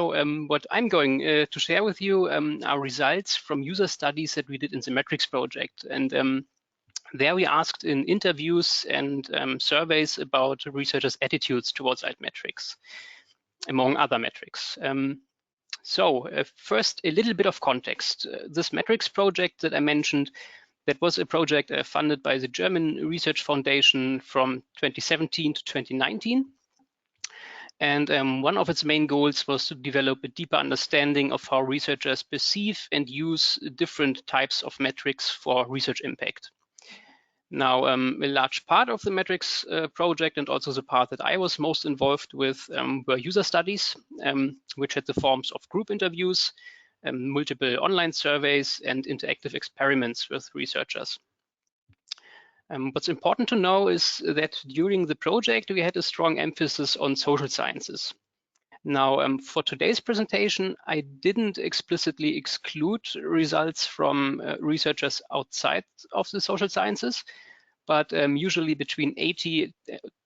So what I'm going to share with you are results from user studies that we did in the metrics project. And there we asked in interviews and surveys about researchers' attitudes towards altmetrics, among other metrics. First, a little bit of context. This metrics project that I mentioned, that was a project funded by the German Research Foundation from 2017 to 2019. And one of its main goals was to develop a deeper understanding of how researchers perceive and use different types of metrics for research impact. Now, a large part of the metrics project, and also the part that I was most involved with, were user studies, which had the forms of group interviews, multiple online surveys, and interactive experiments with researchers. What's important to know is that during the project, we had a strong emphasis on social sciences. Now, for today's presentation, I didn't explicitly exclude results from researchers outside of the social sciences, but usually between 80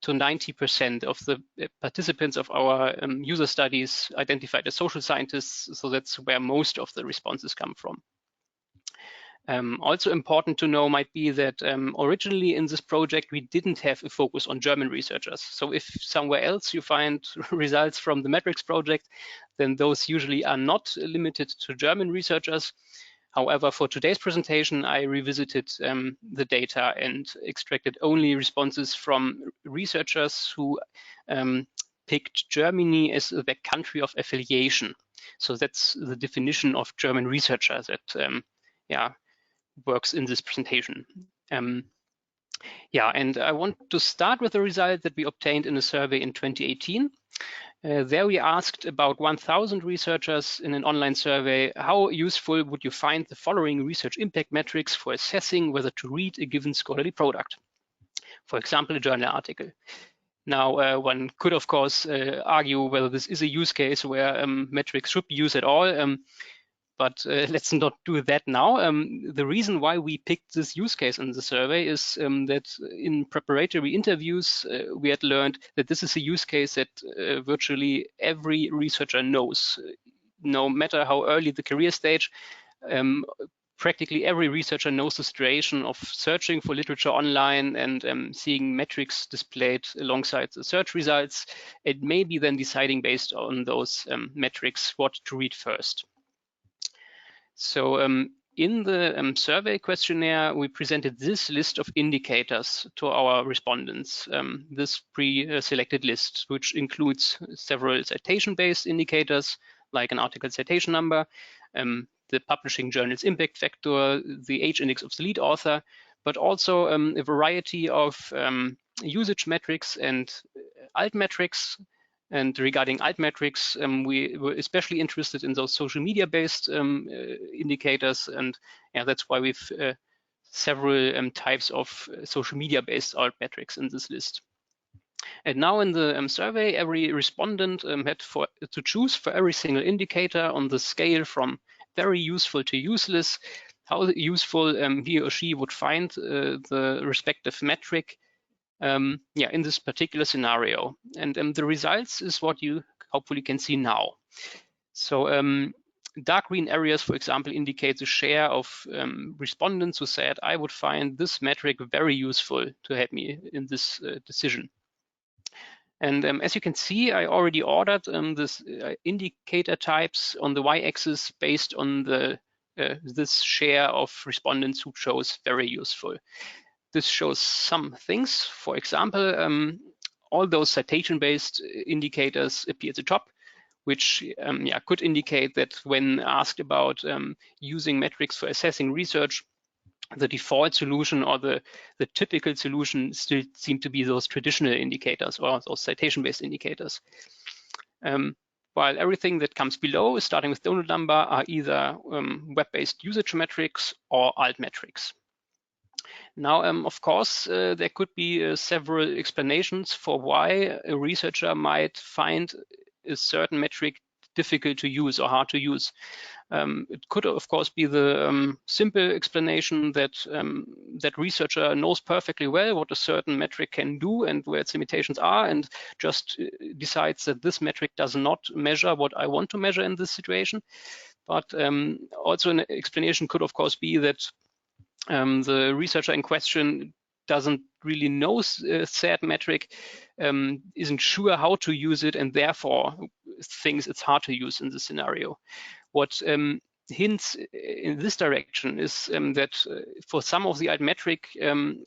to 90% of the participants of our user studies identified as social scientists, so that's where most of the responses come from. Also important to know might be that originally in this project, we didn't have a focus on German researchers. So if somewhere else you find results from the metrics project, then those usually are not limited to German researchers. However, for today's presentation, I revisited the data and extracted only responses from researchers who picked Germany as their country of affiliation. So that's the definition of German researcher that works in this presentation. And I want to start with the result that we obtained in a survey in 2018. There we asked about 1,000 researchers in an online survey, how useful would you find the following research impact metrics for assessing whether to read a given scholarly product? For example, a journal article. Now, one could, of course, argue whether this is a use case where metrics should be used at all. But let's not do that now. The reason why we picked this use case in the survey is that in preparatory interviews, we had learned that this is a use case that virtually every researcher knows. No matter how early the career stage, practically every researcher knows the situation of searching for literature online and seeing metrics displayed alongside the search results. It may be then deciding based on those metrics what to read first. So in the survey questionnaire, we presented this list of indicators to our respondents, this pre-selected list, which includes several citation-based indicators, like an article citation number, the publishing journal's impact factor, the age index of the lead author, but also a variety of usage metrics and altmetrics. And regarding altmetrics, we were especially interested in those social media-based indicators, and that's why we've several types of social media-based altmetrics in this list. And now in the survey, every respondent had to choose for every single indicator on the scale from very useful to useless, how useful he or she would find the respective metric in this particular scenario. And the results is what you hopefully can see now. So dark green areas, for example, indicate the share of respondents who said, I would find this metric very useful to help me in this decision. And as you can see, I already ordered this indicator types on the y-axis based on the this share of respondents who chose very useful. This shows some things. For example, all those citation-based indicators appear at the top, which could indicate that when asked about using metrics for assessing research, the default solution or the typical solution still seem to be those traditional indicators or those citation-based indicators. While everything that comes below, starting with download number, are either web-based usage metrics or altmetrics. Now, of course, there could be several explanations for why a researcher might find a certain metric difficult to use or hard to use. It could, of course, be the simple explanation that that researcher knows perfectly well what a certain metric can do and where its limitations are, and just decides that this metric does not measure what I want to measure in this situation. But also an explanation could, of course, be that the researcher in question doesn't really know said metric, isn't sure how to use it, and therefore thinks it's hard to use in this scenario. What hints in this direction is that for some of the altmetric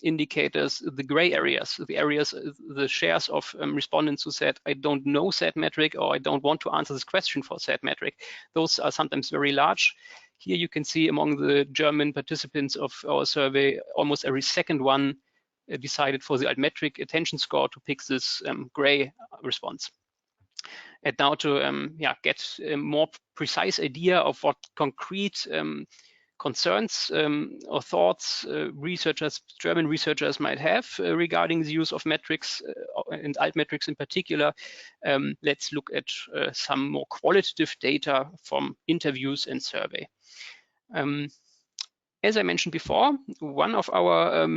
indicators, the gray areas, the shares of respondents who said, I don't know said metric, or I don't want to answer this question for said metric, those are sometimes very large. Here you can see among the German participants of our survey, almost every second one decided for the altmetric attention score to pick this gray response. And now to get a more precise idea of what concrete concerns or thoughts German researchers might have regarding the use of metrics and altmetrics in particular, let's look at some more qualitative data from interviews and survey. As I mentioned before, one of our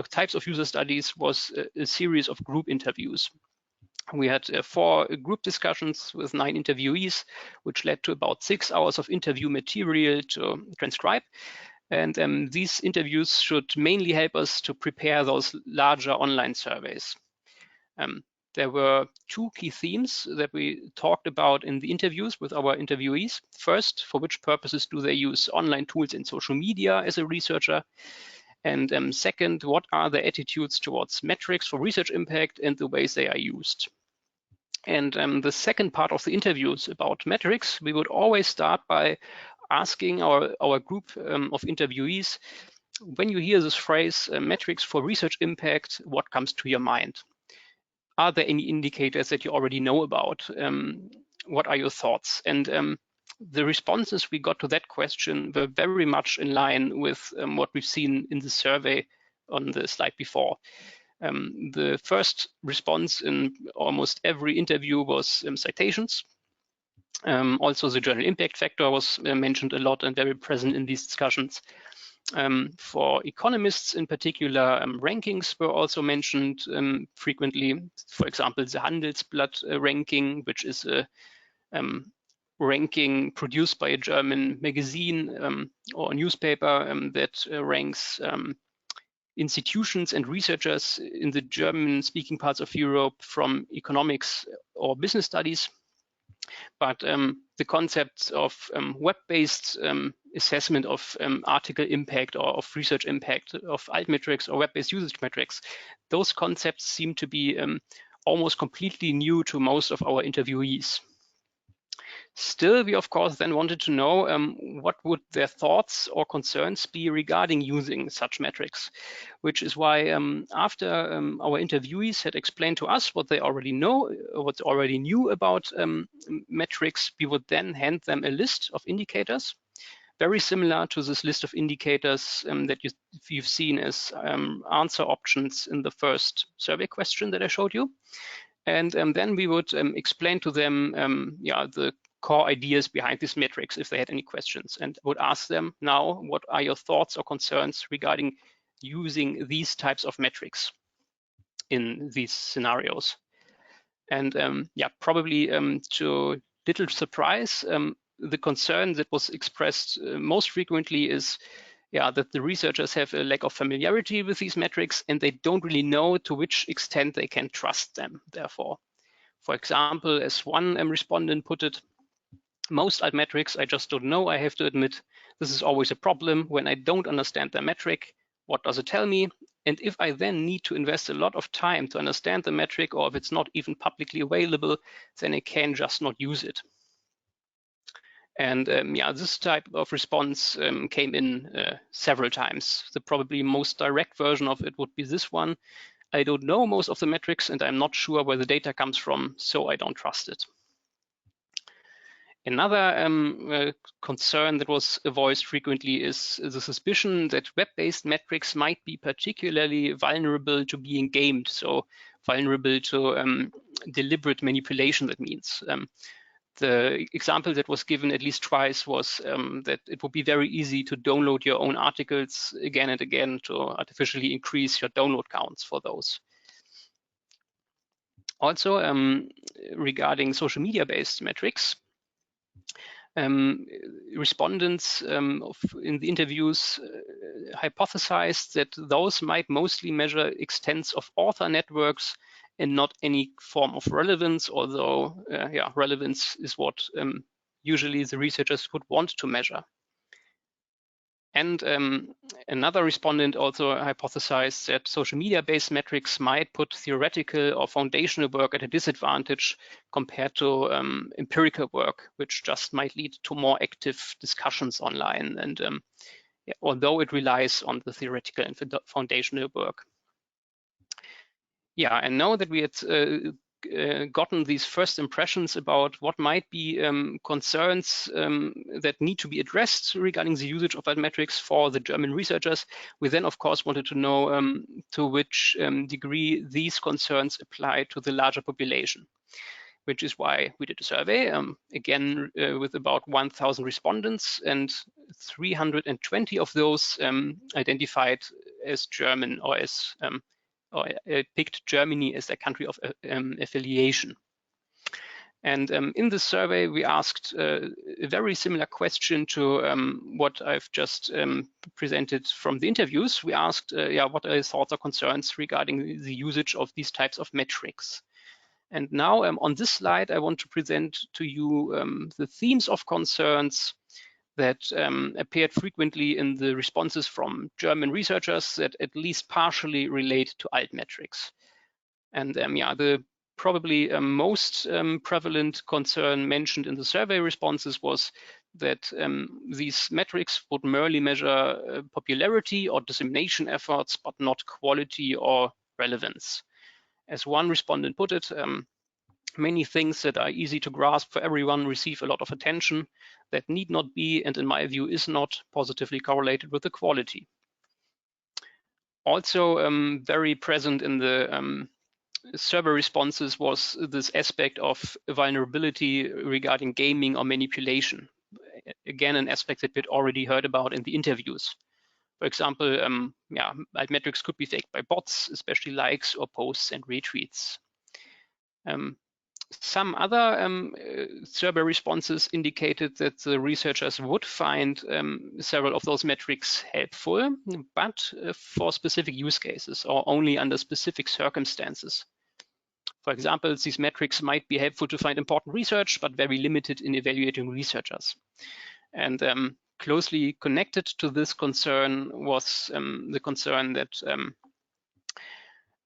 types of user studies was a series of group interviews. We had 4 group discussions with 9 interviewees, which led to about 6 hours of interview material to transcribe. And these interviews should mainly help us to prepare those larger online surveys. There were 2 key themes that we talked about in the interviews with our interviewees. First, for which purposes do they use online tools and social media as a researcher? And second, what are their attitudes towards metrics for research impact and the ways they are used? And the second part of the interviews about metrics, we would always start by asking our group of interviewees, when you hear this phrase, metrics for research impact, what comes to your mind? Are there any indicators that you already know about? What are your thoughts? And the responses we got to that question were very much in line with what we've seen in the survey on the slide before. The first response in almost every interview was citations. Also, the journal impact factor was mentioned a lot and very present in these discussions. For economists in particular, rankings were also mentioned frequently. For example, the Handelsblatt ranking, which is a ranking produced by a German magazine or newspaper that ranks institutions and researchers in the German-speaking parts of Europe from economics or business studies. But the concepts of web-based assessment of article impact or of research impact of altmetrics or web-based usage metrics, those concepts seem to be almost completely new to most of our interviewees. Still, we of course then wanted to know what would their thoughts or concerns be regarding using such metrics, which is why after our interviewees had explained to us what they already know, what they already knew about metrics, we would then hand them a list of indicators, very similar to this list of indicators that you've seen as answer options in the first survey question that I showed you. And then we would explain to them the core ideas behind these metrics if they had any questions, and would ask them, now, what are your thoughts or concerns regarding using these types of metrics in these scenarios? And probably to little surprise, the concern that was expressed most frequently is that the researchers have a lack of familiarity with these metrics and they don't really know to which extent they can trust them, therefore. For example, as one respondent put it, most altmetrics I just don't know, I have to admit. This is always a problem when I don't understand the metric. What does it tell me? And if I then need to invest a lot of time to understand the metric, or if it's not even publicly available, then I can just not use it. And this type of response came in several times. The probably most direct version of it would be this one. I don't know most of the metrics and I'm not sure where the data comes from, so I don't trust it. Another concern that was voiced frequently is the suspicion that web-based metrics might be particularly vulnerable to being gamed, so vulnerable to deliberate manipulation that means. The example that was given at least twice was that it would be very easy to download your own articles again and again to artificially increase your download counts for those. Also, regarding social media-based metrics, respondents in the interviews hypothesized that those might mostly measure extents of author networks and not any form of relevance, although relevance is what usually the researchers would want to measure. And another respondent also hypothesized that social media-based metrics might put theoretical or foundational work at a disadvantage compared to empirical work, which just might lead to more active discussions online, and although it relies on the theoretical and foundational work. Yeah, and now that we had gotten these first impressions about what might be concerns that need to be addressed regarding the usage of altmetrics for the German researchers, we then of course wanted to know to which degree these concerns apply to the larger population, which is why we did a survey, again with about 1,000 respondents, and 320 of those identified as German or as picked Germany as their country of affiliation. And in this survey, we asked a very similar question to what I've just presented from the interviews. We asked, what are your thoughts or concerns regarding the usage of these types of metrics? And now on this slide, I want to present to you the themes of concerns that appeared frequently in the responses from German researchers that at least partially relate to altmetrics. And the probably most prevalent concern mentioned in the survey responses was that these metrics would merely measure popularity or dissemination efforts, but not quality or relevance. As one respondent put it, many things that are easy to grasp for everyone receive a lot of attention that need not be, and in my view is not, positively correlated with the quality. Also very present in the survey responses was this aspect of vulnerability regarding gaming or manipulation. Again, an aspect that we'd already heard about in the interviews. For example, altmetrics could be faked by bots, especially likes or posts and retweets. Some other survey responses indicated that the researchers would find several of those metrics helpful, but for specific use cases or only under specific circumstances. For example, these metrics might be helpful to find important research, but very limited in evaluating researchers. And closely connected to this concern was the concern that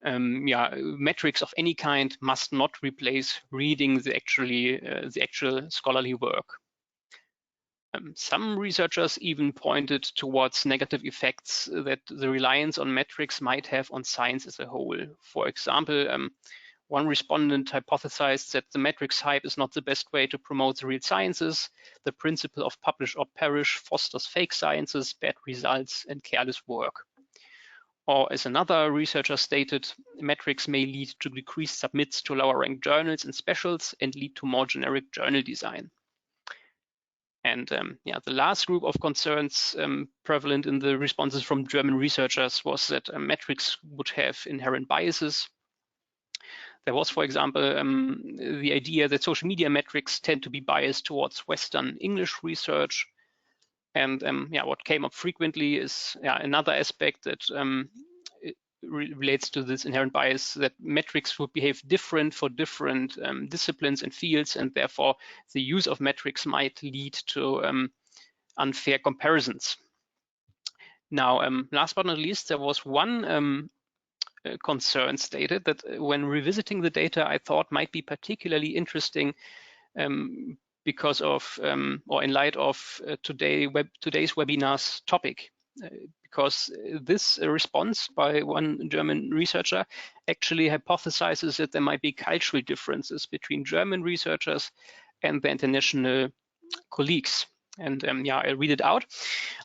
metrics of any kind must not replace reading the actual scholarly work. Some researchers even pointed towards negative effects that the reliance on metrics might have on science as a whole. For example, one respondent hypothesized that the metrics hype is not the best way to promote the real sciences. The principle of publish or perish fosters fake sciences, bad results, and careless work. Or as another researcher stated, metrics may lead to decreased submits to lower ranked journals and specials and lead to more generic journal design. And the last group of concerns prevalent in the responses from German researchers was that metrics would have inherent biases. There was, for example, the idea that social media metrics tend to be biased towards Western English research. And what came up frequently is another aspect that relates to this inherent bias, that metrics would behave different for different disciplines and fields, and therefore the use of metrics might lead to unfair comparisons. Now, last but not least, there was one concern stated that when revisiting the data, I thought might be particularly interesting because of, or in light of today's webinar's topic, because this response by one German researcher actually hypothesizes that there might be cultural differences between German researchers and their international colleagues. And I'll read it out.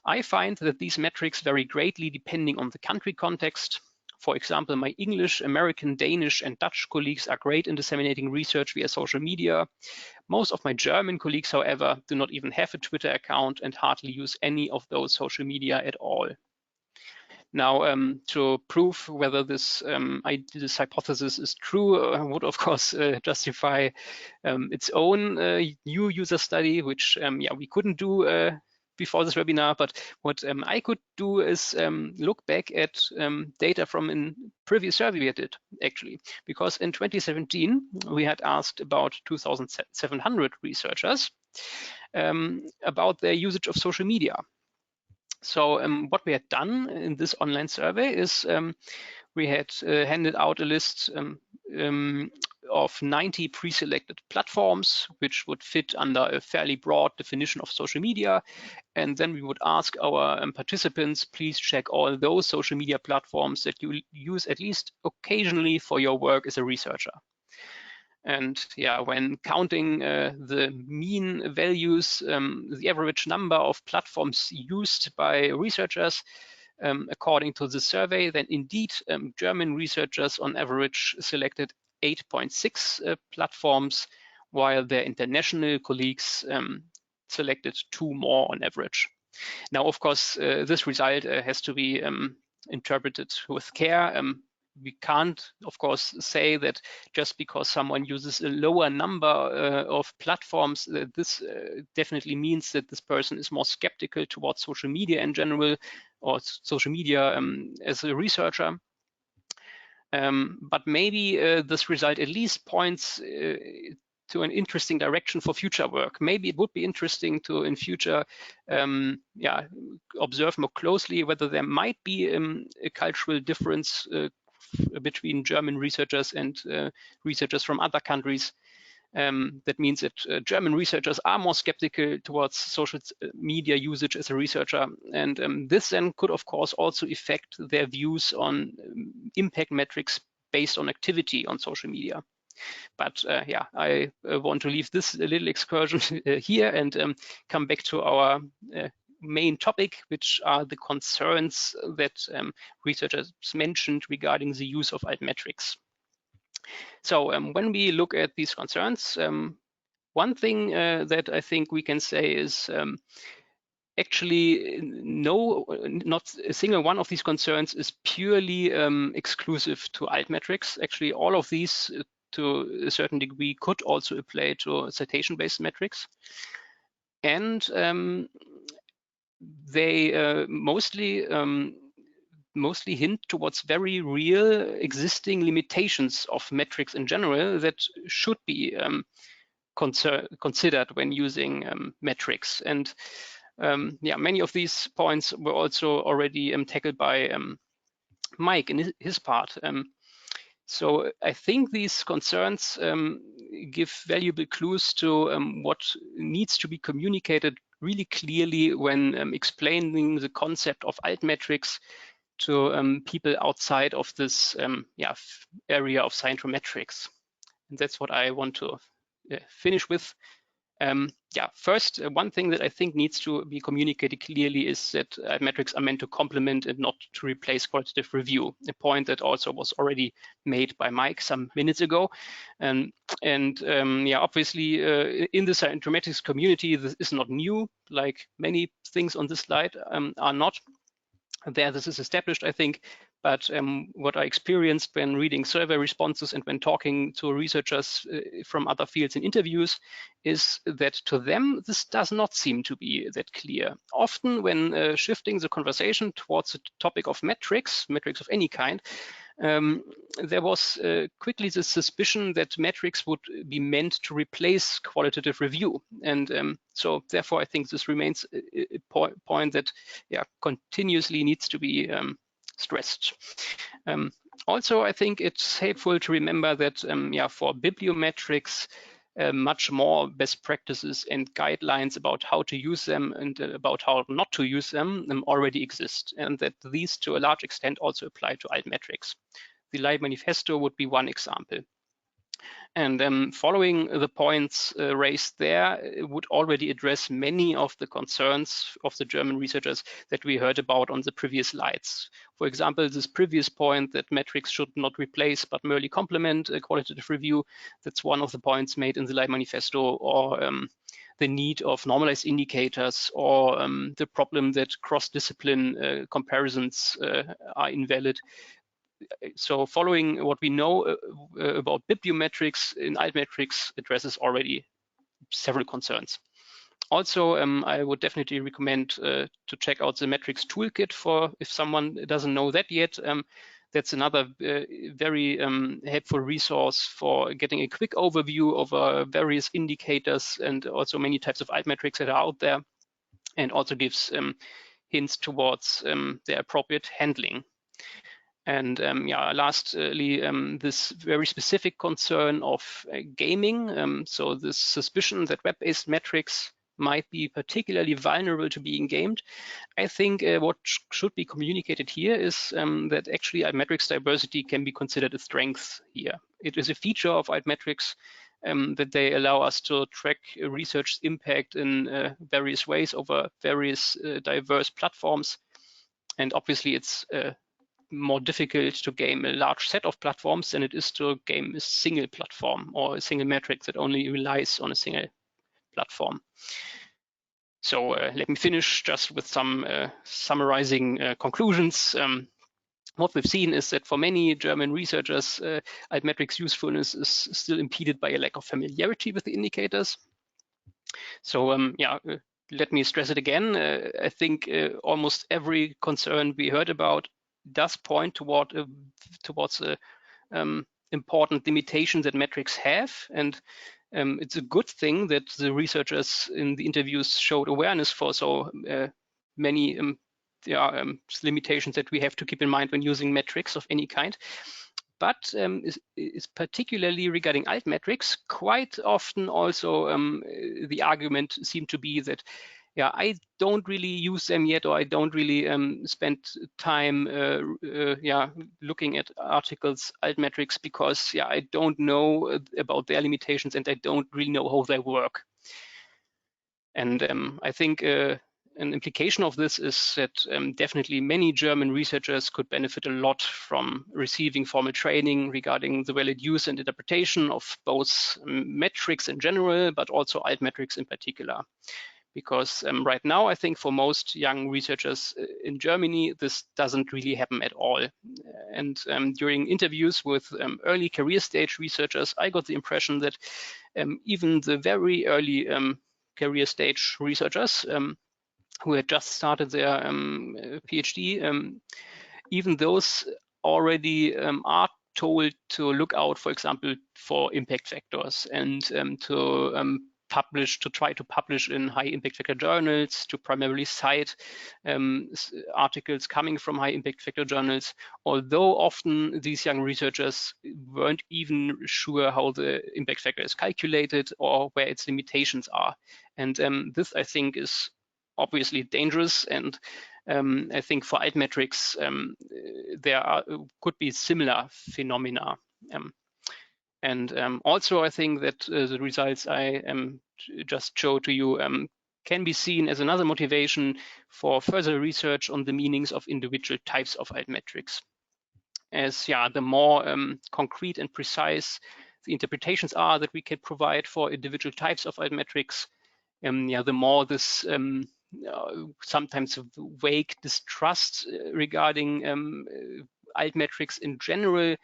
I find that these metrics vary greatly depending on the country context. for example, my English, American, Danish, and Dutch colleagues are great in disseminating research via social media. Most of my German colleagues, however, do not even have a Twitter account and hardly use any of those social media at all. Now, to prove whether this hypothesis is true, would of course justify its own new user study, which we couldn't do before this webinar. But what I could do is look back at data from a previous survey we did, actually, because in 2017 we had asked about 2,700 researchers about their usage of social media. So what we had done in this online survey is we had handed out a list of 90 pre-selected platforms, which would fit under a fairly broad definition of social media. And then we would ask our participants, please check all those social media platforms that you use at least occasionally for your work as a researcher. And yeah, when counting the mean values, the average number of platforms used by researchers, according to the survey, then indeed German researchers on average selected 8.6 platforms, while their international colleagues selected 2 more on average. Now, of course, this result has to be interpreted with care. We can't, of course, say that just because someone uses a lower number of platforms, this definitely means that this person is more skeptical towards social media in general, or social media as a researcher. But maybe this result at least points to an interesting direction for future work. Maybe it would be interesting to, in future, observe more closely whether there might be a cultural difference between German researchers and researchers from other countries. That means that German researchers are more skeptical towards social media usage as a researcher. And this then could, of course, also affect their views on impact metrics based on activity on social media. But I want to leave this little excursion here and come back to our main topic, which are the concerns that researchers mentioned regarding the use of altmetrics. So when we look at these concerns, one thing that I think we can say is actually not a single one of these concerns is purely exclusive to altmetrics. Actually, all of these to a certain degree could also apply to citation-based metrics. And they mostly hint towards very real existing limitations of metrics in general that should be considered when using metrics. And many of these points were also already tackled by Mike in his part. So I think these concerns give valuable clues to what needs to be communicated really clearly when explaining the concept of altmetrics to people outside of this area of scientometrics. And that's what I want to finish with. First, one thing that I think needs to be communicated clearly is that altmetrics are meant to complement and not to replace qualitative review, a point that also was already made by Mike some minutes ago. Obviously, in the scientometrics community, this is not new, like many things on this slide are not. This is established, I think, but what I experienced when reading survey responses and when talking to researchers from other fields in interviews is that to them, this does not seem to be that clear. Often when shifting the conversation towards the topic of metrics of any kind, there was quickly the suspicion that metrics would be meant to replace qualitative review. And so therefore, I think this remains a point that continuously needs to be stressed. Also, I think it's helpful to remember that for bibliometrics, much more best practices and guidelines about how to use them and about how not to use them already exist, and that these to a large extent also apply to altmetrics. The Leib Manifesto would be one example. And following the points raised there, it would already address many of the concerns of the German researchers that we heard about on the previous slides. For example, this previous point that metrics should not replace but merely complement a qualitative review, that's one of the points made in the Leib Manifesto, or the need of normalized indicators, or the problem that cross-discipline comparisons are invalid. So following what we know about bibliometrics in altmetrics addresses already several concerns. Also, I would definitely recommend to check out the metrics toolkit for if someone doesn't know that yet. That's another very helpful resource for getting a quick overview of various indicators and also many types of altmetrics that are out there, and also gives hints towards their appropriate handling. And yeah, lastly, this very specific concern of gaming. So this suspicion that web-based metrics might be particularly vulnerable to being gamed. I think what should be communicated here is that actually altmetrics diversity can be considered a strength here. It is a feature of altmetrics that they allow us to track research impact in various ways over various diverse platforms. And obviously it's more difficult to game a large set of platforms than it is to game a single platform or a single metric that only relies on a single platform. So let me finish just with some summarizing conclusions. What we've seen is that for many German researchers, altmetrics usefulness is still impeded by a lack of familiarity with the indicators. So yeah, let me stress it again. I think almost every concern we heard about does point towards important limitations that metrics have, and it's a good thing that the researchers in the interviews showed awareness for so many limitations that we have to keep in mind when using metrics of any kind. But is particularly regarding altmetrics, quite often also the argument seemed to be that, yeah, I don't really use them yet, or I don't really spend time looking at articles, altmetrics, because yeah, I don't know about their limitations and I don't really know how they work. And I think an implication of this is that definitely many German researchers could benefit a lot from receiving formal training regarding the valid use and interpretation of both metrics in general, but also altmetrics in particular. Because right now, I think for most young researchers in Germany, this doesn't really happen at all. And during interviews with early career stage researchers, I got the impression that even the very early career stage researchers who had just started their PhD, even those already are told to look out, for example, for impact factors, and to try to publish in high impact factor journals, to primarily cite articles coming from high impact factor journals, although often these young researchers weren't even sure how the impact factor is calculated or where its limitations are. And this, I think, is obviously dangerous, and I think for altmetrics there could be similar phenomena. Also, I think that the results I just showed to you can be seen as another motivation for further research on the meanings of individual types of altmetrics. As the more concrete and precise the interpretations are that we can provide for individual types of altmetrics, the more this sometimes vague distrust regarding altmetrics in general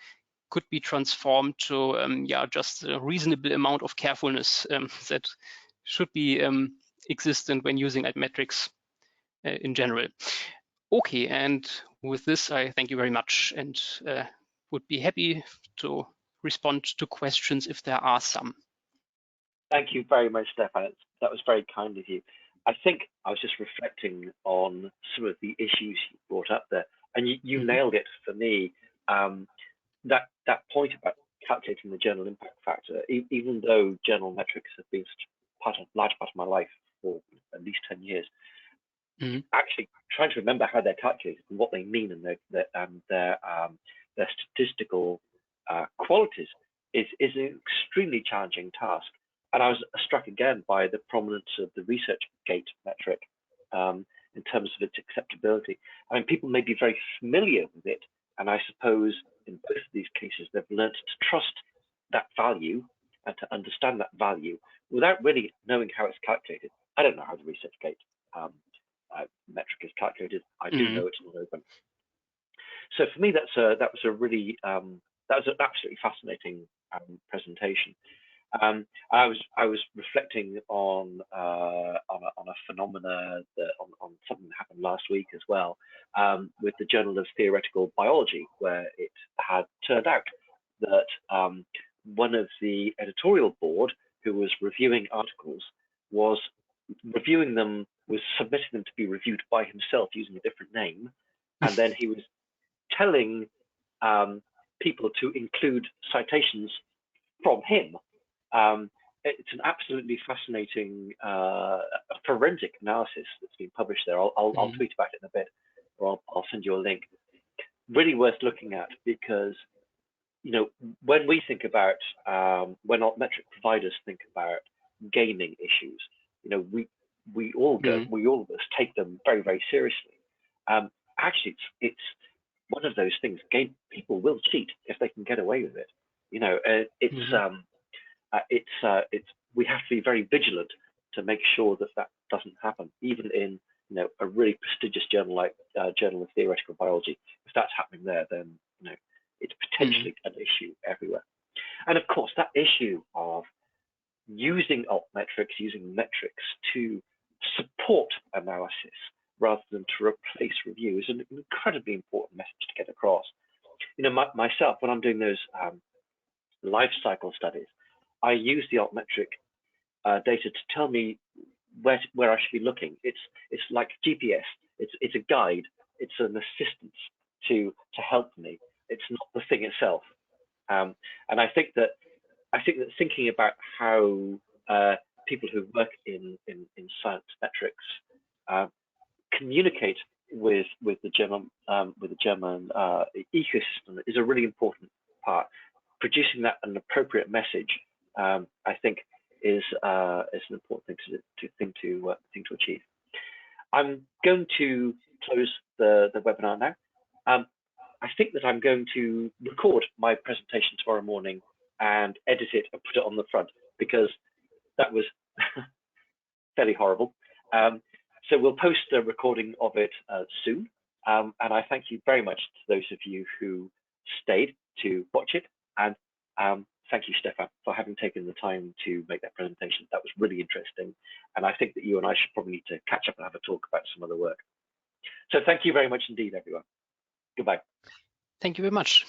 could be transformed to just a reasonable amount of carefulness that should be existent when using altmetrics in general. Okay, and with this, I thank you very much, and would be happy to respond to questions if there are some. Thank you very much, Steffen. That was very kind of you. I think I was just reflecting on some of the issues you brought up there, and you nailed it for me. That point about calculating the journal impact factor, even though journal metrics have been a large part of my life for at least 10 years, actually trying to remember how they're calculated and what they mean and their statistical qualities is an extremely challenging task. And I was struck again by the prominence of the ResearchGate metric in terms of its acceptability. I mean, people may be very familiar with it, and I suppose in both of these cases, they've learned to trust that value and to understand that value without really knowing how it's calculated. I don't know how the ResearchGate metric is calculated. I do know it's not open. So for me, that was a really that was an absolutely fascinating presentation. I was reflecting on a phenomena on something that happened last week as well, with the Journal of Theoretical Biology, where it had turned out that one of the editorial board who was reviewing articles was submitting them to be reviewed by himself using a different name, and then he was telling people to include citations from him. It's an absolutely fascinating forensic analysis that's been published there. I'll tweet about it in a bit, or I'll send you a link. Really worth looking at, because when we think about when altmetric providers think about gaming issues, we all of us take them very, very seriously. Actually, it's one of those things. People will cheat if they can get away with it. We have to be very vigilant to make sure that doesn't happen, even in a really prestigious journal like Journal of Theoretical Biology. If that's happening there, then it's potentially an issue everywhere. And of course, that issue of using altmetrics, using metrics to support analysis rather than to replace review is an incredibly important message to get across. Myself, when I'm doing those life cycle studies, I use the altmetric data to tell me where I should be looking. It's like GPS. It's a guide. It's an assistance to help me. It's not the thing itself. And I think that thinking about how people who work in science metrics communicate with the German ecosystem is a really important part. Producing an appropriate message, I think, is an important thing to achieve. I'm going to close the webinar now. I think that I'm going to record my presentation tomorrow morning and edit it and put it on the front, because that was fairly horrible. So we'll post a recording of it soon. And I thank you very much to those of you who stayed to watch it. And thank you, Steffen, for having taken the time to make that presentation. That was really interesting. And I think that you and I should probably need to catch up and have a talk about some other work. So thank you very much indeed, everyone. Goodbye. Thank you very much.